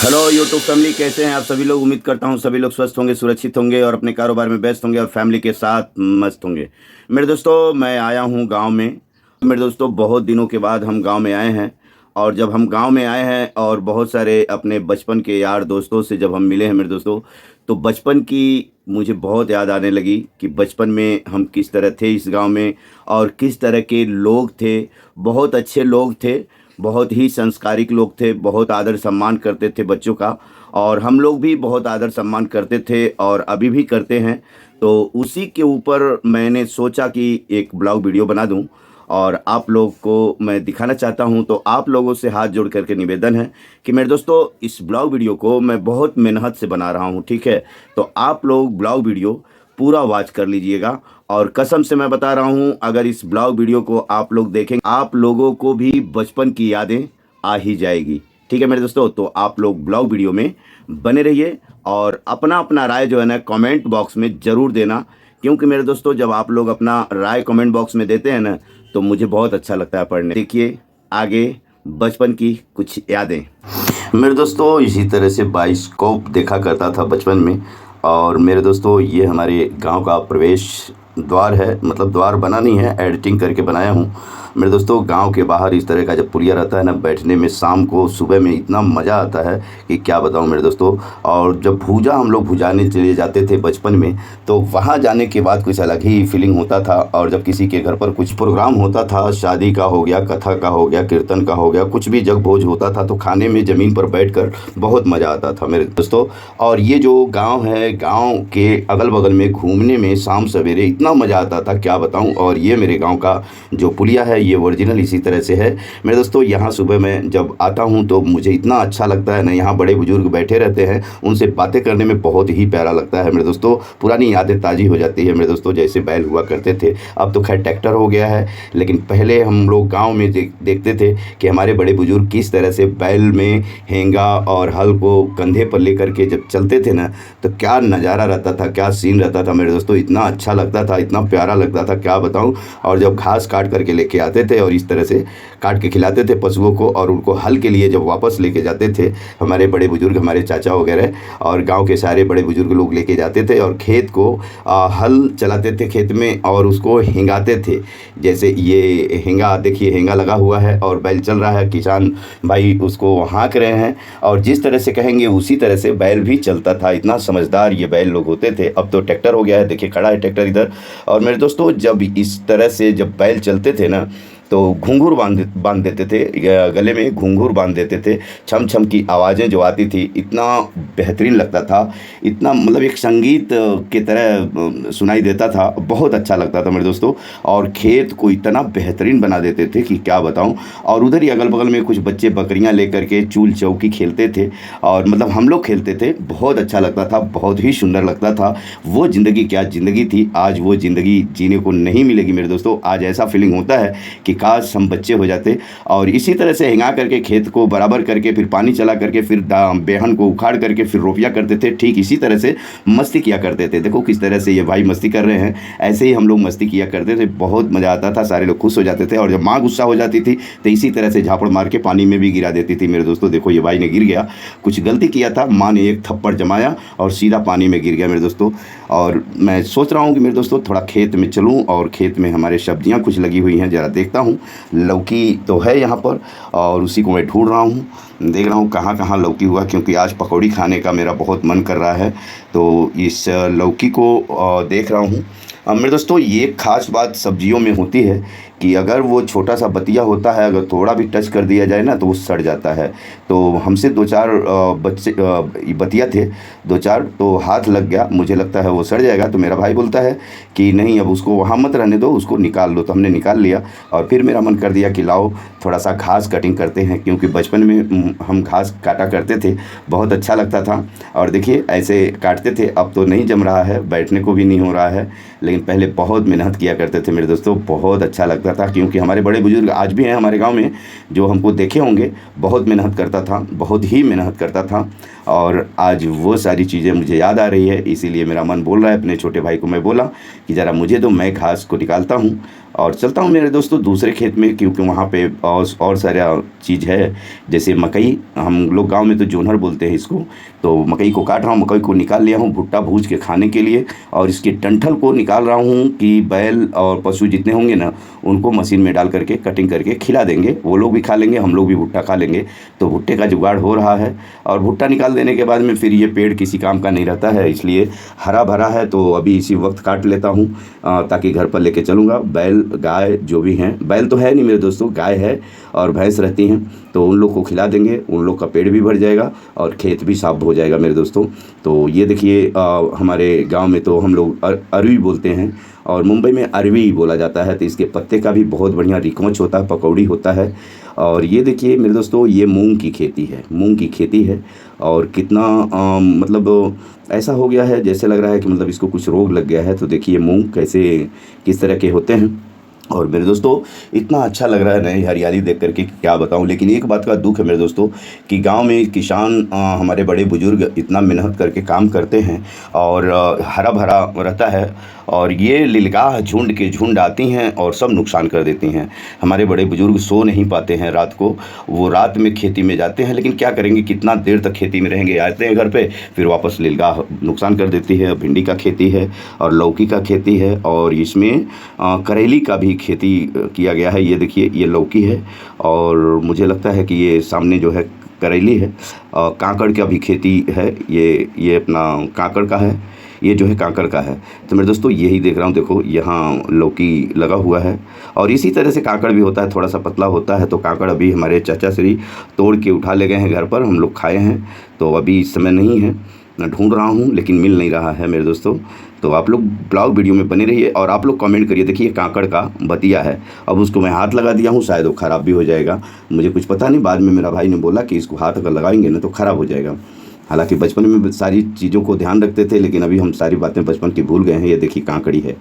Hello YouTube family, कैसे हैं आप सभी लोग। उम्मीद करता हूं सभी लोग स्वस्थ होंगे, सुरक्षित होंगे और अपने कारोबार में व्यस्त होंगे और फैमिली के साथ मस्त होंगे। मेरे दोस्तों, मैं आया हूं गांव में। मेरे दोस्तों, बहुत दिनों के बाद हम गांव में आए हैं। और जब हम गांव में आए हैं और बहुत सारे अपने बचपन के यार दोस्तों से जब हम मिले हैं मेरे दोस्तों, तो बचपन की मुझे बहुत याद आने लगी कि बचपन में हम किस तरह थे इस गांव में और किस तरह के लोग थे। बहुत अच्छे लोग थे, बहुत ही संस्कारिक लोग थे, बहुत आदर सम्मान करते थे बच्चों का। और हम लोग भी बहुत आदर सम्मान करते थे और अभी भी करते हैं। तो उसी के ऊपर मैंने सोचा कि एक ब्लॉग वीडियो बना दूं और आप लोग को मैं दिखाना चाहता हूं। तो आप लोगों से हाथ जोड़ करके निवेदन है कि मेरे दोस्तों, इस ब्लॉग वीडियो को मैं बहुत मेहनत से बना रहा हूं, ठीक है। तो आप लोग ब्लॉग वीडियो पूरा वॉच कर लीजिएगा। और कसम से मैं बता रहा हूं, अगर इस ब्लॉग वीडियो को आप लोग देखेंगे, आप लोगों को भी बचपन की यादें आ ही जाएगी, ठीक है मेरे दोस्तों। तो आप लोग ब्लॉग वीडियो में बने रहिए और अपना अपना राय जो है ना कमेंट बॉक्स में ज़रूर देना। क्योंकि मेरे दोस्तों, जब आप लोग अपना राय कमेंट बॉक्स में देते हैं ना, तो मुझे बहुत अच्छा लगता है पढ़ने। देखिए आगे बचपन की कुछ यादें। मेरे दोस्तों, इसी तरह से बाइस्कोप देखा करता था बचपन में। और मेरे दोस्तों, ये हमारे गांव का प्रवेश द्वार है, मतलब द्वार बना नहीं है, एडिटिंग करके बनाया हूँ। मेरे दोस्तों, गांव के बाहर इस तरह का जब पुलिया रहता है ना, बैठने में शाम को सुबह में इतना मज़ा आता है कि क्या बताऊं मेरे दोस्तों। और जब भूजा हम लोग भुजाने चले जाते थे बचपन में, तो वहाँ जाने के बाद कुछ अलग ही फीलिंग होता था। और जब किसी के घर पर कुछ प्रोग्राम होता था, शादी का हो गया, कथा का हो गया, कीर्तन का हो गया, कुछ भी जग भोज होता था, तो खाने में ज़मीन पर बैठ बहुत मज़ा आता था मेरे दोस्तों। और ये जो गाँव है, गाँव के अगल बगल में घूमने में शाम सवेरे इतना मज़ा आता था क्या बताऊँ। और ये मेरे गाँव का जो पुलिया है, ये ओरिजिनल इसी तरह से है मेरे दोस्तों। यहाँ सुबह मैं जब आता हूँ तो मुझे इतना अच्छा लगता है ना। यहाँ बड़े बुजुर्ग बैठे रहते हैं, उनसे बातें करने में बहुत ही प्यारा लगता है मेरे दोस्तों। पुरानी यादें ताज़ी हो जाती है मेरे दोस्तों। जैसे बैल हुआ करते थे, अब तो खैर ट्रैक्टर हो गया है, लेकिन पहले हम लोग गाँव में देखते थे कि हमारे बड़े बुजुर्ग किस तरह से बैल में हेंगा और हल को कंधे पर लेकर के जब चलते थे ना, तो क्या नज़ारा रहता था, क्या सीन रहता था मेरे दोस्तों। इतना अच्छा लगता था, इतना प्यारा लगता था क्या बताऊँ। और जब घास काट करके लेके आते थे और इस तरह से काट के खिलाते थे पशुओं को, और उनको हल के लिए जब वापस लेके जाते थे हमारे बड़े बुजुर्ग, हमारे चाचा वगैरह और गांव के सारे बड़े बुजुर्ग लोग लेके जाते थे और खेत को हल चलाते थे खेत में और उसको हिंगाते थे। जैसे ये हिंगा देखिए, हिंगा लगा हुआ है और बैल चल रहा है, किसान भाई उसको हाँक रहे हैं और जिस तरह से कहेंगे उसी तरह से बैल भी चलता था। इतना समझदार ये बैल लोग होते थे। अब तो ट्रैक्टर हो गया है, देखिए खड़ा है ट्रैक्टर इधर। और मेरे दोस्तों, जब इस तरह से जब बैल चलते थे ना, तो घुंघरू बांध देते थे, गले में घुंघरू बांध देते थे। छम छम की आवाज़ें जो आती थी, इतना बेहतरीन लगता था, इतना मतलब एक संगीत की तरह सुनाई देता था, बहुत अच्छा लगता था मेरे दोस्तों। और खेत को इतना बेहतरीन बना देते थे कि क्या बताऊं। और उधर ही अगल बगल में कुछ बच्चे बकरियां लेकर के चूल चौकी खेलते थे और मतलब हम लोग खेलते थे, बहुत अच्छा लगता था, बहुत ही सुंदर लगता था। वो ज़िंदगी क्या ज़िंदगी थी, आज वो ज़िंदगी जीने को नहीं मिलेगी मेरे दोस्तों। आज ऐसा फीलिंग होता है कि काश हम बच्चे हो जाते और इसी तरह से हिंगा करके खेत को बराबर करके फिर पानी चला करके फिर बेहन को उखाड़ करके फिर रोपिया करते थे। ठीक इसी तरह से मस्ती किया करते थे। देखो किस तरह से ये भाई मस्ती कर रहे हैं, ऐसे ही हम लोग मस्ती किया करते थे, बहुत मज़ा आता था, सारे लोग खुश हो जाते थे। और जब माँ गुस्सा हो जाती थी तो इसी तरह से झापड़ मार के पानी में भी गिरा देती थी मेरे दोस्तों। देखो ये भाई ने गिर गया, कुछ गलती किया था, माँ ने एक थप्पड़ जमाया और सीधा पानी में गिर गया मेरे दोस्तों। और मैं सोच रहा हूँ कि मेरे दोस्तों थोड़ा खेत में चलूँ और खेत में हमारे सब्जियाँ कुछ लगी हुई हैं, ज़रा देखता हूँ। लौकी तो है यहाँ पर और उसी को मैं ढूंढ रहा हूँ, देख रहा हूँ कहाँ कहाँ लौकी हुआ, क्योंकि आज पकौड़ी खाने का मेरा बहुत मन कर रहा है। तो इस लौकी को देख रहा हूँ। मेरे दोस्तों, ये खास बात सब्जियों में होती है कि अगर वो छोटा सा बतिया होता है, अगर थोड़ा भी टच कर दिया जाए ना तो वो सड़ जाता है। तो हमसे दो चार बच्चे बतिया थे, दो चार, तो हाथ लग गया, मुझे लगता है वो सड़ जाएगा। तो मेरा भाई बोलता है कि नहीं, अब उसको वहाँ मत रहने दो, उसको निकाल लो। तो हमने निकाल लिया और फिर मेरा मन कर दिया कि लाओ थोड़ा सा घास कटिंग करते हैं, क्योंकि बचपन में हम घास काटा करते थे, बहुत अच्छा लगता था। और देखिए ऐसे काटते थे, अब तो नहीं जम रहा है, बैठने को भी नहीं हो रहा है, लेकिन पहले बहुत मेहनत किया करते थे मेरे दोस्तों, बहुत अच्छा लगता था। क्योंकि हमारे बड़े बुजुर्ग आज भी हैं हमारे गांव में, जो हमको देखे होंगे, बहुत मेहनत करता था, बहुत ही मेहनत करता था। और आज वो सारी चीज़ें मुझे याद आ रही है, इसीलिए मेरा मन बोल रहा है, अपने छोटे भाई को मैं बोला कि ज़रा मुझे तो, मैं घास को निकालता हूँ और चलता हूँ मेरे दोस्तों दूसरे खेत में, क्योंकि वहाँ पे और सारा चीज़ है। जैसे मकई, हम लोग गांव में तो जोनहर बोलते हैं इसको। तो मकई को काट रहा हूँ, मकई को निकाल लिया हूँ भुट्टा भूज के खाने के लिए, और इसके डंठल को निकाल रहा हूँ कि बैल और पशु जितने होंगे ना उनको मशीन में डाल करके कटिंग करके खिला देंगे, वो लोग भी खा लेंगे, हम लोग भी भुट्टा खा लेंगे। तो भुट्टे का जुगाड़ हो रहा है। और भुट्टा निकाल देने के बाद में फिर ये पेड़ किसी काम का नहीं रहता है, इसलिए हरा भरा है तो अभी इसी वक्त काट लेता हूँ ताकि घर पर लेके चलूँगा। बैल गाय जो भी हैं, बैल तो है नहीं मेरे दोस्तों, गाय है और भैंस रहती हैं, तो उन लोग को खिला देंगे, उन लोग का पेट भी भर जाएगा और खेत भी साफ हो जाएगा मेरे दोस्तों। तो ये देखिए हमारे गांव में तो हम लोग अरवी बोलते हैं और मुंबई में अरवी बोला जाता है। तो इसके पत्ते का भी बहुत बढ़िया रिकॉच होता है, पकौड़ी होता है। और ये देखिए मेरे दोस्तों, ये मूंग की खेती है, मूंग की खेती है। और कितना मतलब ऐसा हो गया है जैसे लग रहा है कि मतलब इसको कुछ रोग लग गया है। तो देखिए मूंग कैसे किस तरह के होते हैं। और मेरे दोस्तों इतना अच्छा लग रहा है नई हरियाली देख करके क्या बताऊं। लेकिन एक बात का दुख है मेरे दोस्तों कि गांव में किसान हमारे बड़े बुजुर्ग इतना मेहनत करके काम करते हैं और हरा भरा रहता है, और ये लीलगाह झुंड के झुंड आती हैं और सब नुकसान कर देती हैं। हमारे बड़े बुजुर्ग सो नहीं पाते हैं रात को, वो रात में खेती में जाते हैं, लेकिन क्या करेंगे, कितना देर तक खेती में रहेंगे। आते हैं घर पे फिर वापस लीलगाह नुकसान कर देती है। भिंडी का खेती है और लौकी का खेती है, और इसमें करेली का भी खेती किया गया है। ये देखिए ये लौकी है और मुझे लगता है कि ये सामने जो है करेली है। कांकड़ का भी खेती है, ये अपना कांकड़ का है, ये जो है कांकड़ का है। तो मेरे दोस्तों यही देख रहा हूँ, देखो यहाँ लौकी लगा हुआ है। और इसी तरह से कांकड़ भी होता है, थोड़ा सा पतला होता है। तो कांकड़ अभी हमारे चाचा श्री तोड़ के उठा ले गए हैं घर पर, हम लोग खाए हैं। तो अभी इस समय नहीं है, मैं ढूंढ रहा हूँ लेकिन मिल नहीं रहा है मेरे दोस्तों। तो आप लोग ब्लॉग वीडियो में बने रहिए और आप लोग कमेंट करिए। देखिए कांकड़ का बतिया है, अब उसको मैं हाथ लगा दिया हूँ, शायद वो ख़राब भी हो जाएगा, मुझे कुछ पता नहीं। बाद में मेरा भाई ने बोला कि इसको हाथ अगर लगाएंगे ना तो ख़राब हो जाएगा। हालांकि बचपन में सारी चीज़ों को ध्यान रखते थे, लेकिन अभी हम सारी बातें बचपन की भूल गए हैं। ये देखिए कांकड़ी है,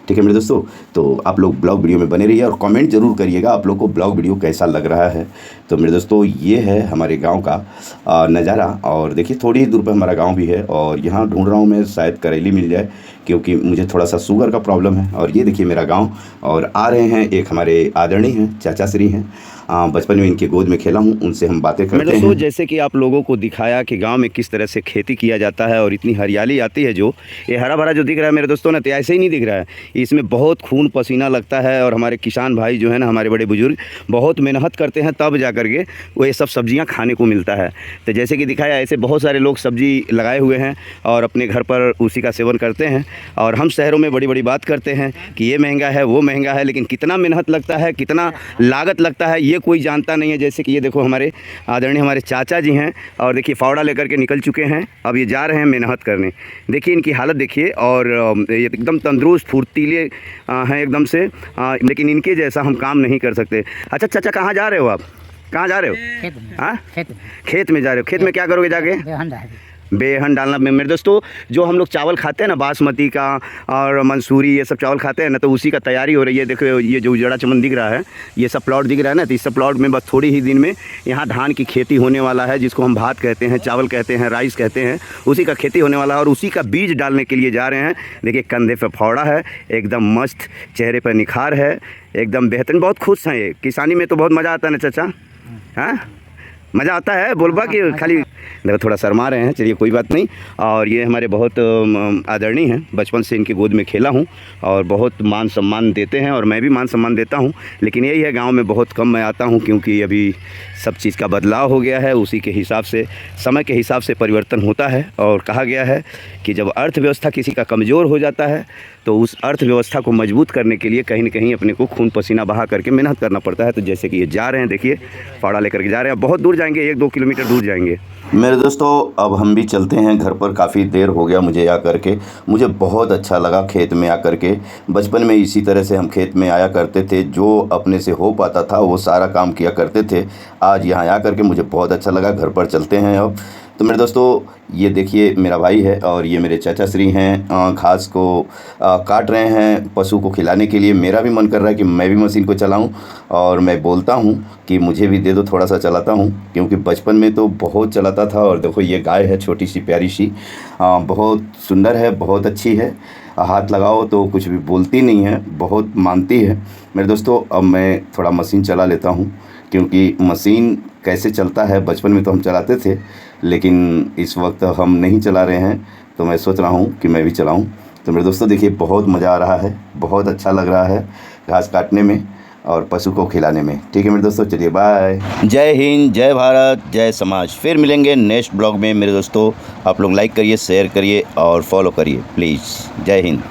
ठीक है मेरे दोस्तों। तो आप लोग ब्लॉग वीडियो में बने रहिए और कमेंट जरूर करिएगा आप लोग को ब्लॉग वीडियो कैसा लग रहा है। तो मेरे दोस्तों ये है हमारे गांव का नज़ारा। और देखिए थोड़ी ही दूर पर हमारा गांव भी है, और यहाँ ढूंढ रहा हूँ मैं, शायद करेली मिल जाए, क्योंकि मुझे थोड़ा सा शुगर का प्रॉब्लम है। और ये देखिए मेरा गाँव, और आ रहे हैं एक हमारे आदरणीय हैं, चाचा श्री हैं। बचपन में इनके गोद में खेला हूँ, उनसे हम बातें करते हैं। जैसे कि आप लोगों को दिखाया कि गांव में किस तरह से खेती किया जाता है और इतनी हरियाली आती है, जो ये हरा भरा जो दिख रहा है मेरे दोस्तों ना, तो ऐसे ही नहीं दिख रहा है, इसमें बहुत खून पसीना लगता है। और हमारे किसान भाई जो है ना, हमारे बड़े बुजुर्ग बहुत मेहनत करते हैं, तब जा कर के वो ये सब सब्जियाँ खाने को मिलता है। तो जैसे कि दिखाया, ऐसे बहुत सारे लोग सब्जी लगाए हुए हैं और अपने घर पर उसी का सेवन करते हैं। और हम शहरों में बड़ी बड़ी बात करते हैं कि ये महंगा है, वो महंगा है, लेकिन कितना मेहनत लगता है, कितना लागत लगता है, ये कोई जानता नहीं है। जैसे कि ये देखो हमारे आदरणीय हमारे चाचा जी हैं, और देखिए फावड़ा लेकर के निकल चुके हैं, अब ये जा रहे हैं मेहनत करने। देखिए इनकी हालत देखिए, और ये एकदम तंदुरुस्त फुर्तीले हैं एकदम से, लेकिन इनके जैसा हम काम नहीं कर सकते। अच्छा चाचा, कहाँ जा रहे हो आप? कहाँ जा रहे हो? खेत में जा रहे हो। खेत में क्या करोगे जाके? बेहन डालना। मेरे दोस्तों जो हम लोग चावल खाते हैं ना, बासमती का और मंसूरी, ये सब चावल खाते हैं ना, तो उसी का तैयारी हो रही है। देखो ये जो उजड़ा चमन दिख रहा है, ये सब प्लॉट दिख रहा है ना, तो इस सब प्लॉट में बस थोड़ी ही दिन में यहाँ धान की खेती होने वाला है, जिसको हम भात कहते हैं, चावल कहते हैं, राइस कहते हैं, उसी का खेती होने वाला है। और उसी का बीज डालने के लिए जा रहे हैं। देखिए कंधे पर फावड़ा है, एकदम मस्त, चेहरे पर निखार है, एकदम बेहतरीन, बहुत खुश हैं ये। किसानी में तो बहुत मज़ा आता है ना चाचा? हाँ मज़ा आता है, बोलबा कि खाली देखो थोड़ा शर्मा रहे हैं, चलिए कोई बात नहीं। और ये हमारे बहुत आदरणीय हैं, बचपन से इनकी गोद में खेला हूँ और बहुत मान सम्मान देते हैं, और मैं भी मान सम्मान देता हूँ। लेकिन यही है, गांव में बहुत कम मैं आता हूँ, क्योंकि अभी सब चीज़ का बदलाव हो गया है, उसी के हिसाब से, समय के हिसाब से परिवर्तन होता है। और कहा गया है कि जब अर्थव्यवस्था किसी का कमज़ोर हो जाता है, तो उस अर्थव्यवस्था को मजबूत करने के लिए कहीं न कहीं अपने को खून पसीना बहा करके मेहनत करना पड़ता है। तो जैसे कि ये जा रहे हैं, देखिए फावड़ा लेकर के जा रहे हैं, बहुत दूर जाएंगे, 1-2 किलोमीटर दूर जाएंगे। मेरे दोस्तों अब हम भी चलते हैं घर पर, काफ़ी देर हो गया मुझे आकर के। मुझे बहुत अच्छा लगा खेत में आकर के। बचपन में इसी तरह से हम खेत में आया करते थे, जो अपने से हो पाता था वो सारा काम किया करते थे। आज यहाँ आकर के मुझे बहुत अच्छा लगा। घर पर चलते हैं अब। तो मेरे दोस्तों ये देखिए मेरा भाई है और ये मेरे चाचा श्री हैं, घास को काट रहे हैं पशु को खिलाने के लिए। मेरा भी मन कर रहा है कि मैं भी मशीन को चलाऊं, और मैं बोलता हूं कि मुझे भी दे दो, थोड़ा सा चलाता हूं, क्योंकि बचपन में तो बहुत चलाता था। और देखो ये गाय है, छोटी सी प्यारी सी, बहुत सुंदर है, बहुत अच्छी है। हाथ लगाओ तो कुछ भी बोलती नहीं है, बहुत मानती है। मेरे दोस्तों अब मैं थोड़ा मशीन चला लेता हूँ, क्योंकि मशीन कैसे चलता है बचपन में तो हम चलाते थे, लेकिन इस वक्त हम नहीं चला रहे हैं, तो मैं सोच रहा हूँ कि मैं भी चलाऊँ। तो मेरे दोस्तों देखिए बहुत मज़ा आ रहा है, बहुत अच्छा लग रहा है घास काटने में और पशु को खिलाने में। ठीक है मेरे दोस्तों, चलिए बाय। जय हिंद, जय भारत, जय समाज। फिर मिलेंगे नेक्स्ट ब्लॉग में मेरे दोस्तों। आप लोग लाइक करिए, शेयर करिए और फॉलो करिए प्लीज़। जय हिंद।